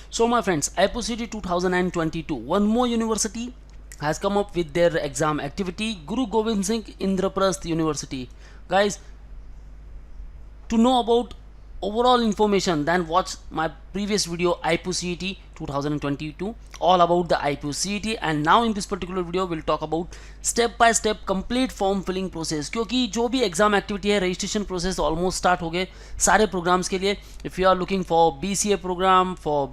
So my friends, IPCET 2022, one more university has come up with their exam activity, Guru Gobind Singh Indraprasth University. Guys, to know about overall information, then watch my previous video IPCET 2022, all about the IPCET. And now in this particular video we'll talk about step by step complete form filling process, क्योंकि जो भी exam activity है registration process almost start हो गए सारे programmes के लिए. If you are looking for BCA programme, for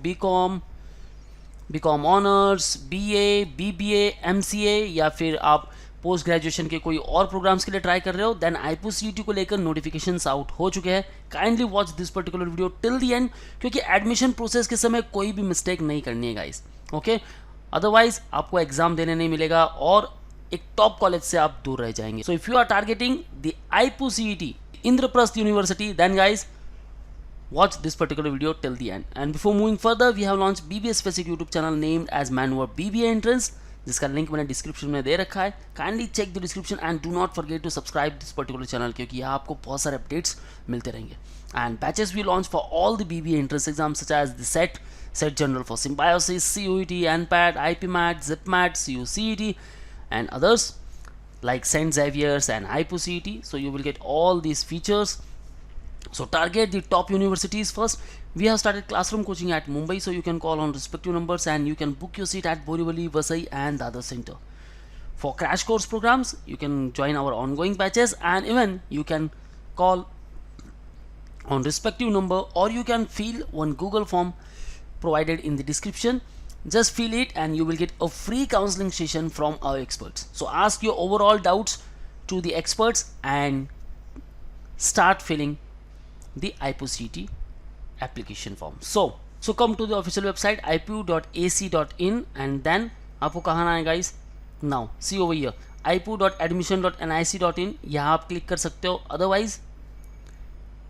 BCom honours, BA, BBA, MCA, या फिर आप पोस्ट ग्रेजुएशन के कोई और प्रोग्राम्स के लिए ट्राई कर रहे हो, देन IPCET को लेकर नोटिफिकेशंस आउट हो चुके हैं. Kindly watch this particular video till the end, क्योंकि एडमिशन प्रोसेस के समय कोई भी मिस्टेक नहीं करनी है गाइस. ओके, अदरवाइज आपको एग्जाम देने नहीं मिलेगा और एक टॉप कॉलेज से आप दूर रह जाएंगे. So if you are targeting the IPCET Indraprastha university, then guys watch this particular video till the end. And before moving further, we have launched BBA specific YouTube channel named as Manwar BBA Entrance, जिसका link मैंने description में दे रखा है. Kindly check the description and do not forget to subscribe this particular channel, क्योंकि यहाँ आपको बहुत सारे अपडेट्स मिलते रहेंगे. And batches we launch for all the BBA entrance exams such as the SET General for Symbiosis, CUET, NPAT, IPMAT, ZipMat, CUCET and others like St. Xavier's and IPCET. So you will get all these features. So target the top universities first. We have started classroom coaching at Mumbai, so you can call on respective numbers and you can book your seat at Borivali, Vasai and Dadar Center. For crash course programs, you can join our ongoing batches, and even you can call on respective number, or you can fill one Google form provided in the description. Just fill it and you will get a free counseling session from our experts. So ask your overall doubts to the experts and start filling the IPCET application form. So come to the official website ipu.ac.in, and then आपको कहाँ आना है guys? Now see over here ipu.admission.nic.in, यहाँ आप click कर सकते हो. Otherwise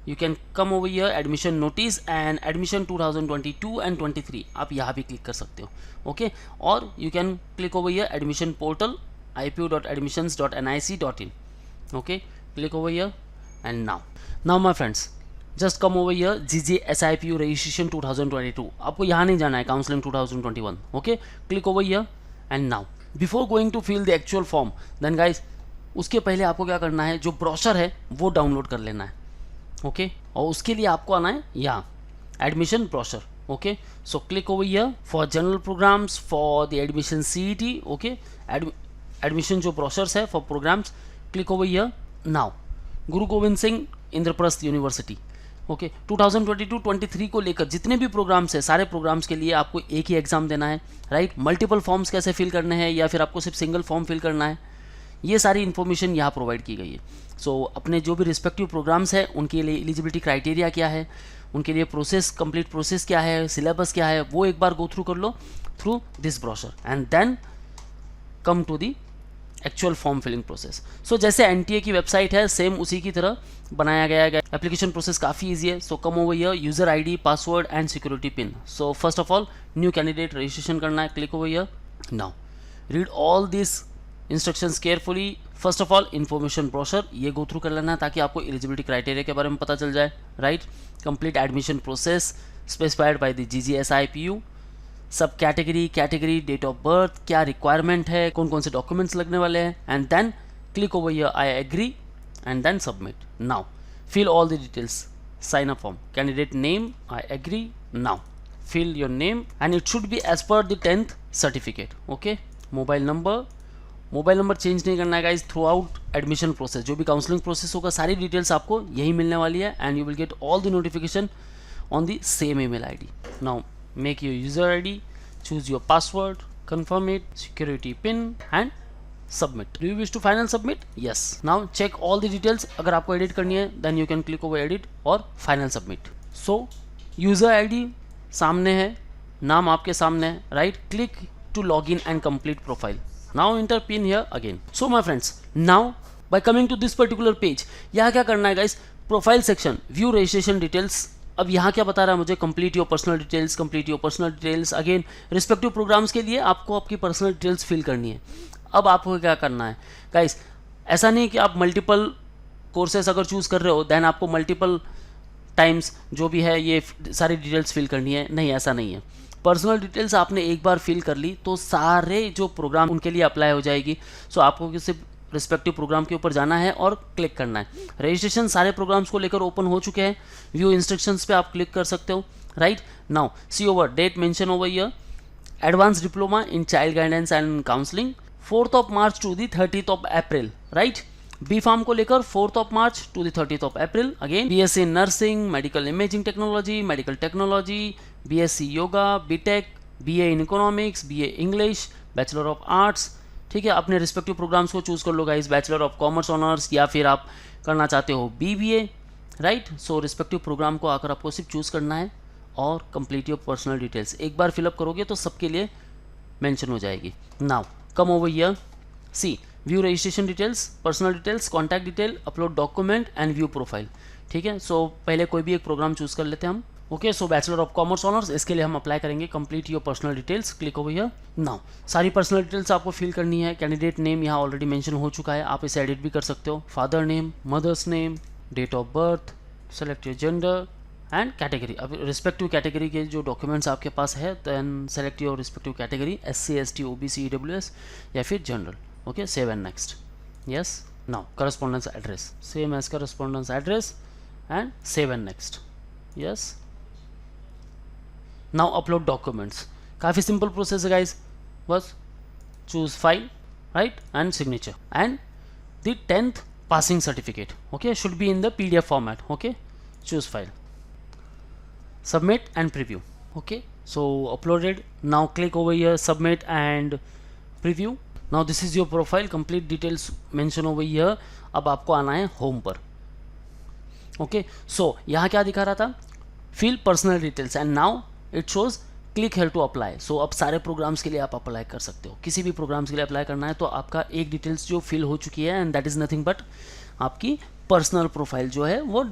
you can come over here admission notice and admission 2022 and 23, आप यहाँ भी क्लिक कर सकते हो. ओके, और you can click over here admission portal ipu.admissions.nic.in. okay, click over here and now my friends, just come over here GJSIPU registration 2022. आपको यहाँ नहीं जाना है, counselling 2021. Okay, click over here and now before going to fill the actual form, then guys उसके पहले आपको क्या करना है, जो ब्रोशर है वो डाउनलोड कर लेना है. ओके, और उसके लिए आपको आना है यहाँ admission brochure. Okay, so click over here for general programmes, for the admission CET. Okay, admission जो ब्रोशर्स है for programmes, click over here now. Guru Gobind Singh Indraprastha university. Okay, 2022-23 को लेकर जितने भी प्रोग्राम्स हैं, सारे प्रोग्राम्स के लिए आपको एक ही एग्जाम देना है, राइट. मल्टीपल फॉर्म्स कैसे फिल करने हैं, या फिर आपको सिर्फ सिंगल फॉर्म फिल करना है, ये सारी इन्फॉर्मेशन यहाँ प्रोवाइड की गई है. सो अपने जो भी रिस्पेक्टिव प्रोग्राम्स हैं उनके लिए एलिजिबिलिटी क्राइटेरिया क्या है, उनके लिए प्रोसेस, कंप्लीट प्रोसेस क्या है, सिलेबस क्या है, वो एक बार गो थ्रू कर लो through this brochure, and then come to the actual form filling process. So जैसे NTA की वेबसाइट है, सेम उसी की तरह बनाया गया है. एप्लीकेशन प्रोसेस काफ़ी ईजी है. So come over here, user ID, password and security pin. So first of all new candidate registration करना है. Click over here now. Read all this instructions carefully. First of all information brochure ये go through कर लेना है, ताकि आपको eligibility criteria के बारे में पता चल जाए, right. Complete admission process specified by the GJSIPU. Sub category, date of birth, क्या रिक्वायरमेंट है, कौन कौन से डॉक्यूमेंट्स लगने वाले हैं, and then click over here I agree and then submit. Now fill all the details. Sign up form, candidate name, I agree. Now fill your name and it should be as per the 10th certificate. Okay, mobile number change नहीं करना है guys through out admission process. जो भी counselling process होगा सारी details आपको यही मिलने वाली है, and you will get all the notification on the same email ID. Now make your user ID, choose your password, confirm it, security pin and submit. Do you wish to final submit? Yes. Now check all the details. अगर आपको edit करनी है then you can click over edit और final submit. So user ID सामने है, नाम आपके सामने है, right. Click to login and complete profile. Now enter pin here again. So my friends, now by coming to this particular page, यहाँ क्या करना है guys, profile section, view registration details. अब यहाँ क्या बता रहा है मुझे, complete your personal details. Again respective programmes के लिए आपको आपकी पर्सनल डिटेल्स फिल करनी है. अब आपको क्या करना है गाइस, ऐसा नहीं कि आप मल्टीपल कोर्सेस अगर चूज़ कर रहे हो देन आपको मल्टीपल टाइम्स जो भी है ये सारी डिटेल्स फिल करनी है, नहीं, ऐसा नहीं है. पर्सनल डिटेल्स आपने एक बार फिल कर ली तो सारे जो प्रोग्राम उनके लिए अप्लाई हो जाएगी। सो आपको सिर्फ रिस्पेक्टिव प्रोग्राम के ऊपर जाना है और क्लिक करना है। रजिस्ट्रेशन सारे प्रोग्राम्स को लेकर ओपन हो चुके हैं। व्यू इंस्ट्रक्शंस पे आप क्लिक कर सकते हो। Right now see over date mention over here, advance diploma in child guidance and counselling 4th of March to the 30th of April, right. B pharm को लेकर 4th of March to the 30th of April। Again BSc nursing, medical imaging technology, medical technology, BSc yoga, BTech, BA in economics, BA English, bachelor of arts. ठीक है, अपने respective programs को choose कर लो guys, bachelor of commerce honours, या फिर आप करना चाहते हो BBA, right. So respective program को आकर आपको सिर्फ चूज करना है और कंप्लीट योर पर्सनल डिटेल्स। एक बार फिलअप करोगे तो सबके लिए मेंशन हो जाएगी। Now come over here, C view registration details, personal details, contact detail, upload document and view profile. ठीक है, सो पहले कोई भी एक प्रोग्राम चूज कर लेते हैं हम। Okay, so bachelor of commerce honours, इसके लिए हम अप्लाई करेंगे complete your personal details. Click over here. Now सारी पर्सनल डिटेल्स आपको फिल करनी है। कैंडिडेट नेम यहाँ ऑलरेडी मेंशन हो चुका है, आप इसे एडिट भी कर सकते हो। Father name, mother's name, date of birth, select your gender and category. अब रिस्पेक्टिव कैटेगरी के जो डॉक्यूमेंट्स आपके पास है, then select your respective category, SC ST OBC EWS या फिर general. Okay, save and next. Yes, now correspondence address, same as correspondence address and save and next. Yes, now upload documents. काफ़ी simple process है guys, बस choose file, right, and signature and the 10th passing certificate. Okay, should be in the PDF format. Okay, choose file, submit and preview. Okay, so uploaded. Now click over here, submit and preview. Now this is your profile, complete details mention over here. अब आपको आना है home पर। Okay, सो यहाँ क्या दिखा रहा था, fill personal details and now it shows click here to apply. So अब सारे प्रोग्राम्स के लिए आप अप्लाई कर सकते हो। किसी भी प्रोग्राम्स के लिए अप्लाई करना है तो आपका एक डिटेल्स जो फिल हो चुकी है, and that is nothing but आपकी पर्सनल प्रोफाइल जो है वो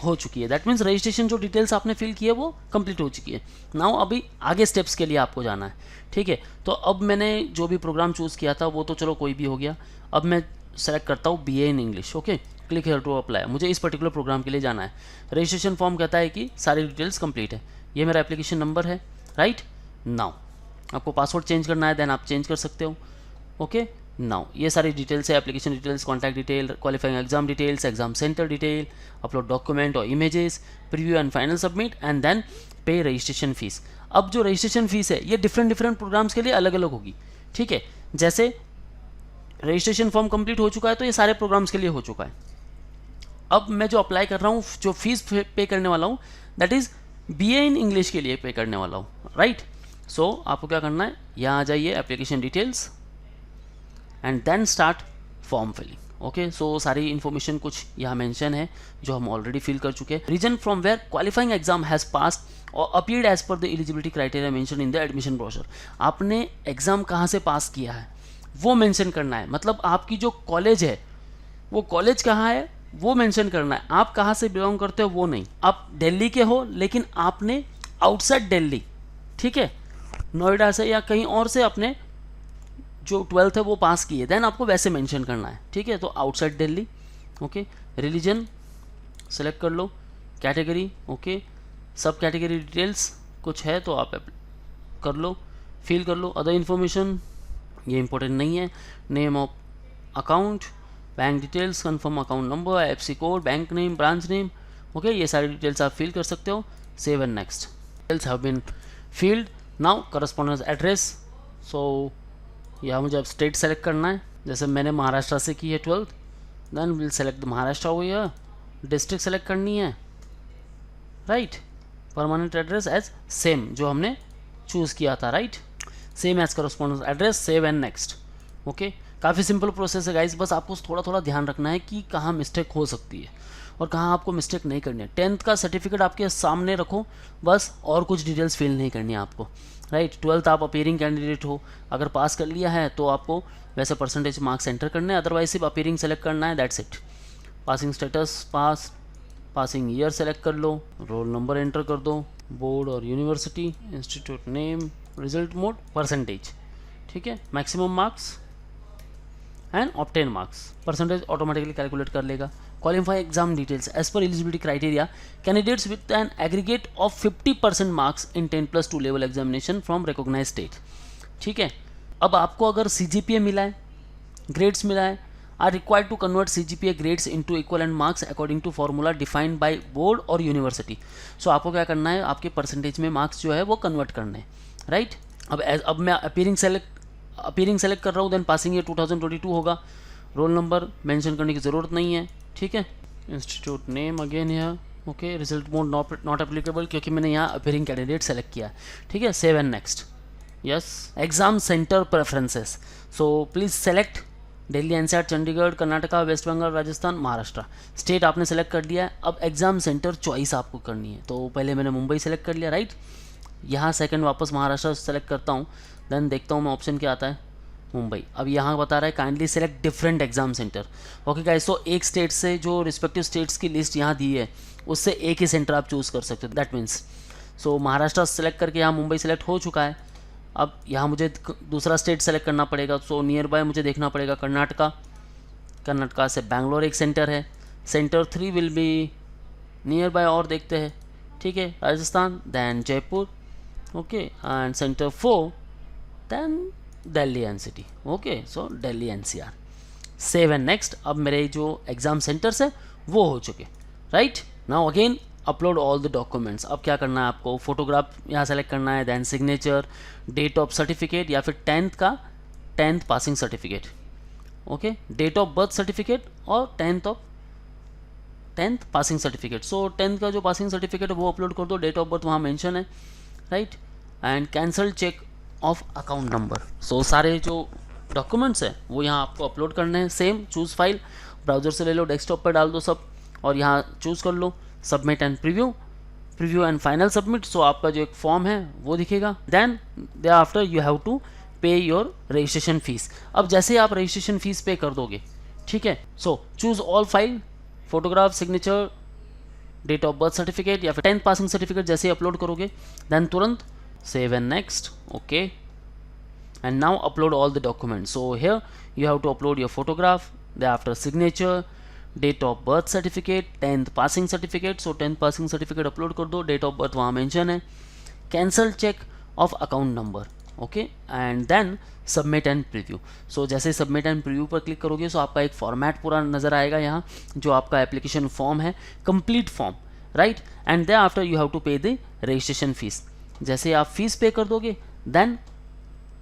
हो चुकी है। दैट मीन्स रजिस्ट्रेशन जो डिटेल्स आपने फिल की है वो कंप्लीट हो चुकी है। नाउ अभी आगे स्टेप्स के लिए आपको जाना है। ठीक है, तो अब मैंने जो भी प्रोग्राम चूज़ किया था वो तो चलो कोई भी हो गया। अब मैं सेलेक्ट करता हूँ BA in English. Okay, click here to apply. मुझे इस पर्टिकुलर प्रोग्राम के लिए जाना है। रजिस्ट्रेशन फॉर्म कहता है कि सारी डिटेल्स कंप्लीट है। ये मेरा एप्लीकेशन नंबर है, राइट। नाउ आपको पासवर्ड चेंज करना है, देन आप चेंज कर सकते हो। ओके, नाउ ये सारी डिटेल्स है, application details, contact detail, qualifying exam details, exam centre detail, upload document और images, preview and final submit and then pay registration fees. अब जो रजिस्ट्रेशन फीस है ये डिफरेंट प्रोग्राम्स के लिए अलग अलग होगी। ठीक है, जैसे रजिस्ट्रेशन फॉर्म कंप्लीट हो चुका है तो ये सारे प्रोग्राम्स के लिए हो चुका है। अब मैं जो अप्लाई कर रहा हूँ, जो फीस पे करने वाला हूँ, that is BA in English के लिए पे करने वाला हूँ, राइट। सो आपको क्या करना है, यहाँ आ जाइए, application details and then start form filling. Okay, so सारी इन्फॉर्मेशन कुछ यहाँ मेंशन है जो हम ऑलरेडी फिल कर चुके हैं। Region from where qualifying exam has passed और appeared as per the eligibility criteria mention in the admission brochure. आपने एग्जाम कहाँ से पास किया है वो मेंशन करना है। मतलब आपकी जो कॉलेज है वो कॉलेज कहाँ है वो मेंशन करना है। आप कहाँ से बिलोंग करते हो वो नहीं। आप दिल्ली के हो लेकिन आपने आउटसाइड दिल्ली, ठीक है, नोएडा से या कहीं और से अपने जो 12th है वो पास किए, देन आपको वैसे मेंशन करना है। ठीक है, तो outside Delhi. Okay, religion select कर लो, कैटेगरी, ओके, सब कैटेगरी डिटेल्स कुछ है तो आप कर लो, फिल कर लो। अदर इन्फॉर्मेशन ये इंपॉर्टेंट नहीं है। Name of account, bank details, confirm account number, IFSC code, bank name, branch name. Okay, ये सारी डिटेल्स आप फिल कर सकते हो। Save and next. Details have been filled. Now correspondence address. So यहाँ मुझे अब स्टेट सेलेक्ट करना है। जैसे मैंने महाराष्ट्र से की है 12th, then will select Maharashtra हो गया। डिस्ट्रिक्ट सेलेक्ट करनी है, right. Permanent address as same जो हमने चूज़ किया था, right, same as correspondence address. Save and next. Okay, काफ़ी सिंपल प्रोसेस है गाइस, बस आपको थोड़ा थोड़ा ध्यान रखना है कि कहाँ मिस्टेक हो सकती है और कहाँ आपको मिस्टेक नहीं करनी है। 10th का सर्टिफिकेट आपके सामने रखो बस, और कुछ डिटेल्स फिल नहीं करनी है आपको, राइट। 12th आप अपीयरिंग कैंडिडेट हो, अगर पास कर लिया है तो आपको वैसे परसेंटेज मार्क्स एंटर करने हैं, अदरवाइज सिर्फ अपीयरिंग सेलेक्ट करना है, that's it. Passing status pass, passing year select कर लो, रोल नंबर एंटर कर दो, बोर्ड और university, institute name, result mode, percentage, ठीक है, maximum marks and obtain marks. Percentage automatically calculate कर लेगा। qualifying exam details. As per eligibility criteria, candidates with an aggregate of 50% marks in 10+2 level examination from recognized state. ठीक है, अब आपको अगर CGPA मिला है, ग्रेड्स मिला है, are required to convert CGPA grades into equivalent marks according to formula defined by board और यूनिवर्सिटी. सो आपको क्या करना है, आपके परसेंटेज में मार्क्स जो है वो कन्वर्ट करने हैं, राइट. अब मैं अपीयरिंग सेलेक्ट कर रहा हूँ, देन पासिंग ईयर 2022 होगा. रोल नंबर मेंशन करने की ज़रूरत नहीं है, ठीक है. इंस्टीट्यूट नेम अगेन यहाँ, okay. Result mode not applicable क्योंकि मैंने यहाँ अपीयरिंग कैंडिडेट सेलेक्ट किया है, ठीक है. Save and next. Yes. Exam centre preferences. So please select Delhi, NCR, Chandigarh, Karnataka, West Bengal, Rajasthan, Maharashtra. State आपने सेलेक्ट कर लिया है. अब एग्जाम सेंटर चॉइस आपको करनी है. तो पहले मैंने मुंबई सेलेक्ट कर लिया, राइट. यहाँ सेकंड वापस महाराष्ट्र सेलेक्ट करता हूँ, देन देखता हूँ मैं ऑप्शन क्या आता है, मुंबई. अब यहाँ बता रहा है kindly select different exam centre. Okay guys, so एक स्टेट से जो रिस्पेक्टिव स्टेट्स की लिस्ट यहाँ दी है उससे एक ही सेंटर आप चूज़ कर सकते हो. That means so Maharashtra select करके यहाँ मुंबई सेलेक्ट हो चुका है. अब यहाँ मुझे दूसरा स्टेट सेलेक्ट करना पड़ेगा. सो नियर बाय मुझे देखना पड़ेगा कर्नाटका से बैंगलोर एक सेंटर है. Centre 3 will be nearby, और देखते हैं, ठीक है, Rajasthan, then Jaipur, okay, and centre 4 then Delhi NCT. Okay, so Delhi NCR. Save and next. अब मेरे जो एग्जाम सेंटर्स है वो हो चुके, right. Now again upload all the documents. अब क्या करना है आपको, फोटोग्राफ यहाँ सेलेक्ट करना है, then signature, date of certificate या फिर 10th passing certificate, okay, date of birth certificate और 10th passing certificate. So 10th का जो पासिंग सर्टिफिकेट है वो अपलोड कर दो, डेट ऑफ बर्थ वहाँ मेंशन है, right. And cancel cheque of account number. So सारे जो डॉक्यूमेंट्स हैं वो यहाँ आपको अपलोड करने हैं. सेम चूज़ फाइल, ब्राउज़र से ले लो, डेस्कटॉप पर डाल दो सब, और यहाँ चूज़ कर लो submit and preview and final submit. So आपका जो एक फॉर्म है वो दिखेगा. Then thereafter you have to pay your registration fees. अब जैसे आप रजिस्ट्रेशन फीस पे कर दोगे, ठीक है, so choose all file, photograph, signature, date of birth certificate या फिर 10th पासिंग सर्टिफिकेट जैसे ही अपलोड करोगे, देन तुरंत save and next, okay. And now upload all the documents. So here you have to upload your photograph, then after signature, date of birth certificate, 10th passing certificate. So 10th passing certificate upload कर दो, date of birth वहाँ mention है, cancel cheque of account number, okay, and then submit and preview. So जैसे submit and preview पर click करोगे so आपका एक format पूरा नज़र आएगा यहाँ, जो आपका एप्लीकेशन फॉर्म है, complete form, right. And then after you have to pay the registration fees. जैसे आप फीस पे कर दोगे then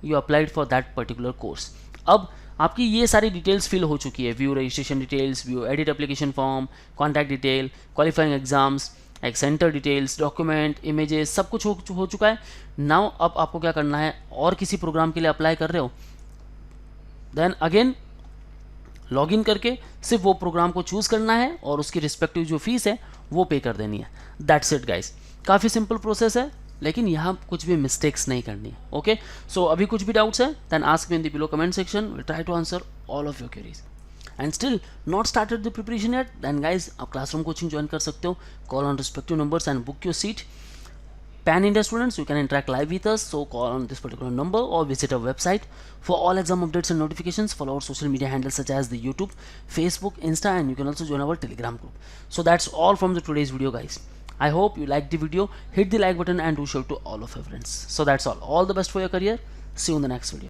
you applied for that particular course. अब आपकी ये सारी डिटेल्स फिल हो चुकी है, view registration details, view edit application form, contact detail, qualifying exams, एक सेंटर डिटेल्स, डॉक्यूमेंट, इमेजेस, सब कुछ हो चुका है. नाउ अब आपको क्या करना है, और किसी प्रोग्राम के लिए अप्लाई कर रहे हो, देन अगेन लॉगिन करके सिर्फ वो प्रोग्राम को चूज़ करना है और उसकी रिस्पेक्टिव जो फीस है वो पे कर देनी है. That's it guys. काफ़ी सिंपल प्रोसेस है, लेकिन यहाँ कुछ भी मिस्टेक्स नहीं करनी है, ओके. सो अभी कुछ भी डाउट्स है then ask me in the below comment section, will try to answer all of your queries. And still not started the preparation yet, then guys आप क्लासरूम कोचिंग ज्वाइन कर सकते हो. Call on respective numbers and book your seat. Pan India students, you can interact live with us, so call on this particular number or visit our website. For all exam updates and notifications, follow our social media handles such as the YouTube, Facebook, Insta, and you can also join our Telegram group. So that's all from the today's video guys. I hope you liked the video. Hit the like button and do share to all of your friends. So that's all the best for your career. See you in the next video.